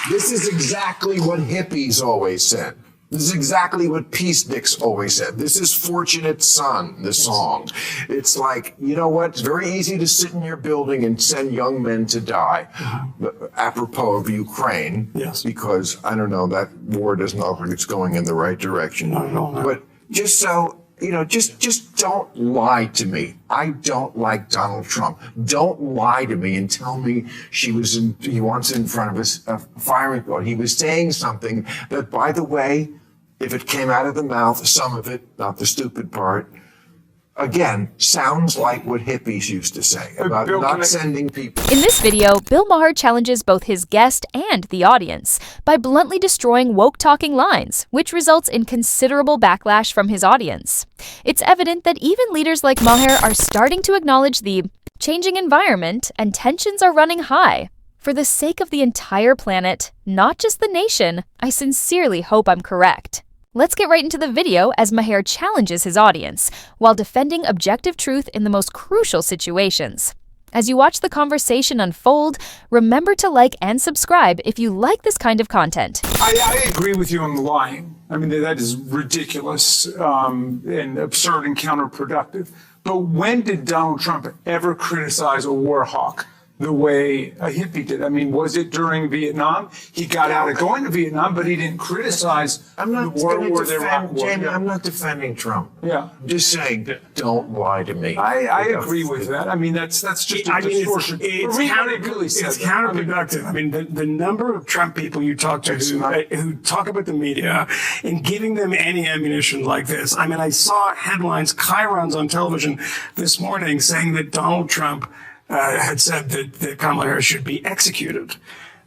This is exactly what hippies always said. This is exactly what peaceniks always said. This is Fortunate Son, the song. It's like, you know what? It's very easy to sit in your building and send young men to die. Apropos of Ukraine. Yes. Because, I don't know, that war doesn't look like it's going in the right direction. Not at all, no. But just so, just don't lie to me. I don't like Donald Trump. Don't lie to me and tell me he wants in front of a firing squad. He was saying something that, by the way, if it came out of the mouth, some of it, not the stupid part, again, sounds like what hippies used to say about Bill, not sending people. In this video, Bill Maher challenges both his guest and the audience by bluntly destroying woke-talking lines, which results in considerable backlash from his audience. It's evident that even leaders like Maher are starting to acknowledge the changing environment and tensions are running high. For the sake of the entire planet, not just the nation, I sincerely hope I'm correct. Let's get right into the video as Maher challenges his audience while defending objective truth in the most crucial situations. As you watch the conversation unfold, remember to like and subscribe if you like this kind of content. I agree with you on the lying. I mean, that is ridiculous and absurd and counterproductive. But when did Donald Trump ever criticize a war hawk the way a hippie did? I mean, was it during Vietnam? He got out of going to Vietnam, but he didn't criticize the war or the Iraq war. Jamie, I'm not defending Trump. Yeah. I'm just saying, don't lie to me. I agree with that. I mean, that's just a distortion. It's counterproductive. I mean, the number of Trump people you talk to who talk about the media and giving them any ammunition like this. I mean, I saw headlines, chyrons on television this morning saying that Donald Trump had said that Kamala Harris should be executed.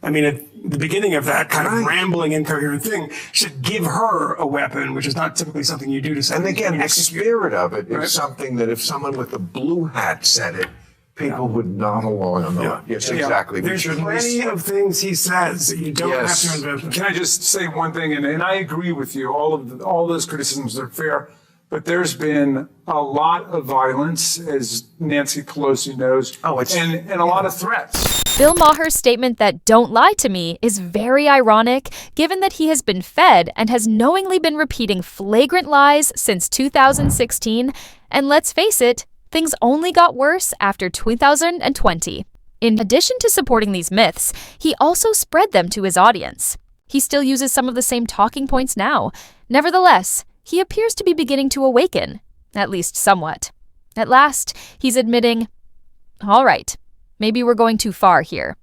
I mean, at the beginning of that kind of rambling, incoherent thing, should give her a weapon, which is not typically something you do to someone. And again, the spirit of it is something that if someone with a blue hat said it, people would nod along on that. Yes, exactly. There's plenty of things he says that you don't have to invest in. Can I just say one thing? And I agree with you. All those criticisms are fair. But there's been a lot of violence, as Nancy Pelosi knows, and a lot of threats. Bill Maher's statement that "don't lie to me" is very ironic, given that he has been fed and has knowingly been repeating flagrant lies since 2016. And let's face it, things only got worse after 2020. In addition to supporting these myths, he also spread them to his audience. He still uses some of the same talking points now. Nevertheless, he appears to be beginning to awaken, at least somewhat. At last, he's admitting, all right, maybe we're going too far here.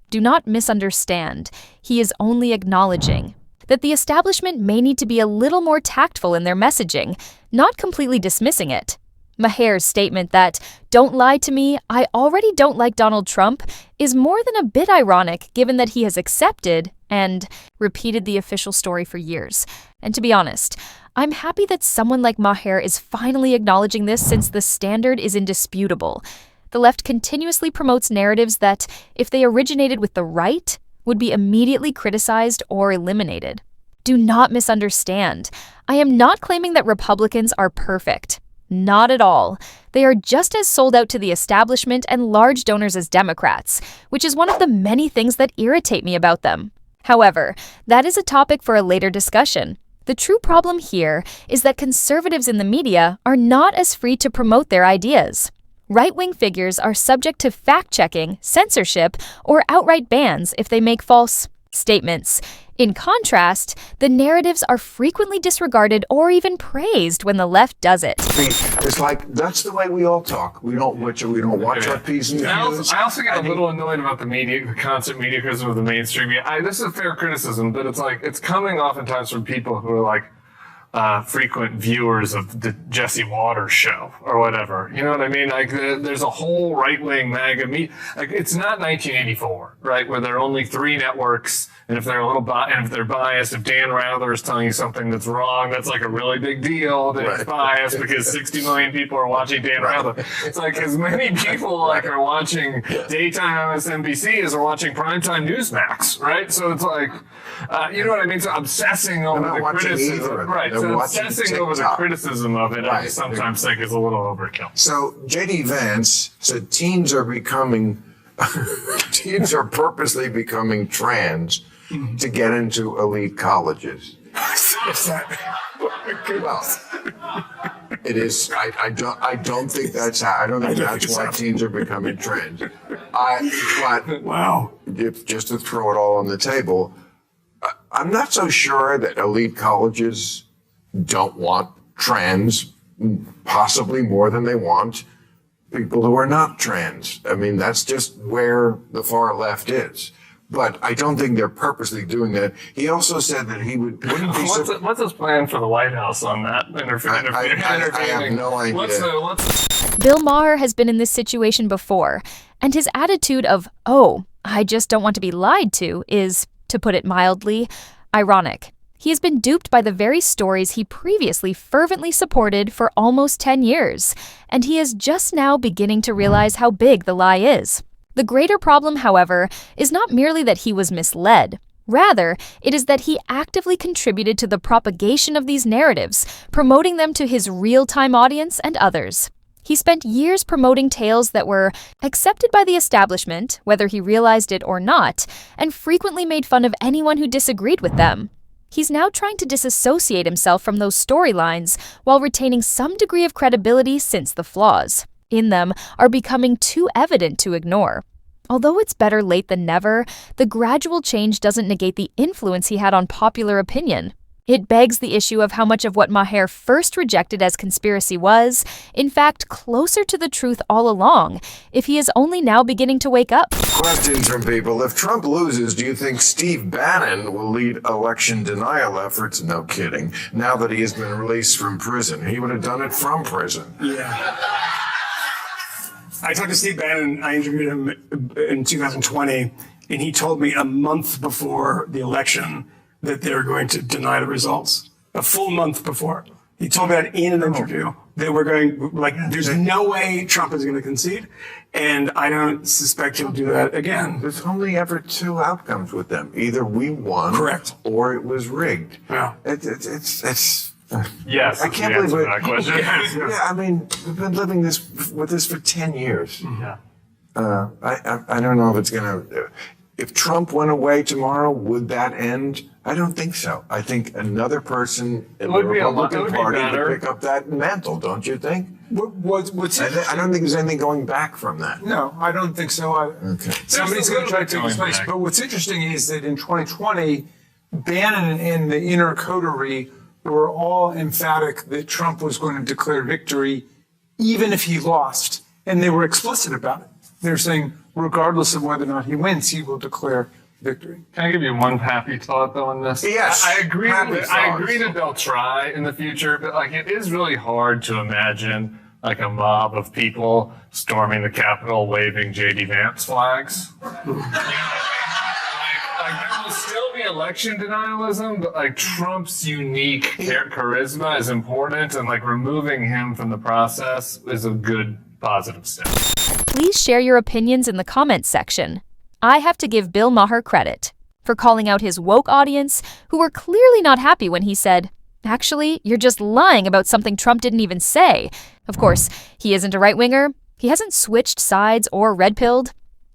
Do not misunderstand. He is only acknowledging that the establishment may need to be a little more tactful in their messaging, not completely dismissing it. Maher's statement that, "Don't lie to me, I already don't like Donald Trump," is more than a bit ironic given that he has accepted and repeated the official story for years. And to be honest, I'm happy that someone like Maher is finally acknowledging this since the standard is indisputable. The left continuously promotes narratives that, if they originated with the right, would be immediately criticized or eliminated. Do not misunderstand. I am not claiming that Republicans are perfect. Not at all. They are just as sold out to the establishment and large donors as Democrats, which is one of the many things that irritate me about them. However, that is a topic for a later discussion. The true problem here is that conservatives in the media are not as free to promote their ideas. Right-wing figures are subject to fact-checking, censorship, or outright bans if they make false statements. In contrast, the narratives are frequently disregarded or even praised when the left does it. It's like, that's the way we all talk. We don't watch our P's and Q's. I also get a little annoyed about the constant media criticism of the mainstream media. This is a fair criticism, but it's coming oftentimes from people who are like frequent viewers of the Jesse Waters show or whatever. You know what I mean? Like, there's a whole right-wing MAGA media. Like, it's not 1984, right, where there are only 3 networks. And if they're if they're biased, if Dan Rather is telling you something that's wrong, that's like a really big deal that it's biased because 60 million people are watching Dan Rather. It's like as many people are watching daytime MSNBC as are watching primetime Newsmax, right? So it's like, you know what I mean? So obsessing over the criticism, right? So obsessing over the criticism of it, I sometimes think is a little overkill. So J.D. Vance said teens are becoming teens are purposely becoming trans to get into elite colleges. Well, it is. I don't think that's how. I don't think that's why teens are becoming trans. But Wow. just to throw it all on the table, I'm not so sure that elite colleges don't want trans, possibly more than they want people who are not trans. I mean, that's just where the far left is. But I don't think they're purposely doing that. He also said that he wouldn't be. What's his plan for the White House on that? I have no idea. Bill Maher has been in this situation before, and his attitude of, "Oh, I just don't want to be lied to," is, to put it mildly, ironic. He has been duped by the very stories he previously fervently supported for almost 10 years, and he is just now beginning to realize how big the lie is. The greater problem, however, is not merely that he was misled. Rather, it is that he actively contributed to the propagation of these narratives, promoting them to his real-time audience and others. He spent years promoting tales that were accepted by the establishment, whether he realized it or not, and frequently made fun of anyone who disagreed with them. He's now trying to disassociate himself from those storylines while retaining some degree of credibility since the flaws in them are becoming too evident to ignore. Although it's better late than never, the gradual change doesn't negate the influence he had on popular opinion. It begs the issue of how much of what Maher first rejected as conspiracy was, in fact, closer to the truth all along, if he is only now beginning to wake up. Questions from people. If Trump loses, do you think Steve Bannon will lead election denial efforts? No kidding. Now that he has been released from prison, he would have done it from prison. Yeah. I talked to Steve Bannon. I interviewed him in 2020, and he told me a month before the election that they were going to deny the results. A full month before. He told me that in an interview. They were going, like, there's no way Trump is going to concede, and I don't suspect he'll do that again. There's only ever two outcomes with them. Either we won, Correct, or it was rigged. Yeah. It's Yes. I can't believe it. That question. Yeah, I mean, we've been living with this for 10 years. Yeah. I don't know if it's going to. If Trump went away tomorrow, would that end? I don't think so. I think another person in the Republican Party would pick up that mantle, don't you think? I don't think there's anything going back from that. No, I don't think so either. Okay. Somebody's going to try to take his place. But what's interesting is that in 2020, Bannon and the inner coterie were all emphatic that Trump was going to declare victory even if he lost. And they were explicit about it. They're saying, regardless of whether or not he wins, he will declare victory. Can I give you one happy thought though on this? Yes. I agree. Happy I agree thoughts. that they'll try in the future, but like it is really hard to imagine like a mob of people storming the Capitol waving JD Vance flags. Like there will still be election denialism, but like Trump's unique charisma is important, and like removing him from the process is a good positive step. Please share your opinions in the comments section. I have to give Bill Maher credit for calling out his woke audience, who were clearly not happy when he said, "Actually, you're just lying about something Trump didn't even say." Of course, he isn't a right-winger. He hasn't switched sides or red-pilled.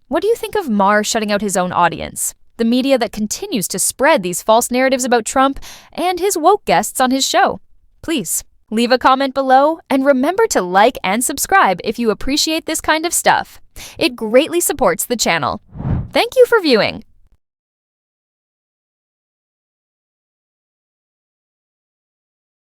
What do you think of Maher shutting out his own audience? The media that continues to spread these false narratives about Trump and his woke guests on his show. Please, leave a comment below and remember to like and subscribe if you appreciate this kind of stuff. It greatly supports the channel. Thank you for viewing.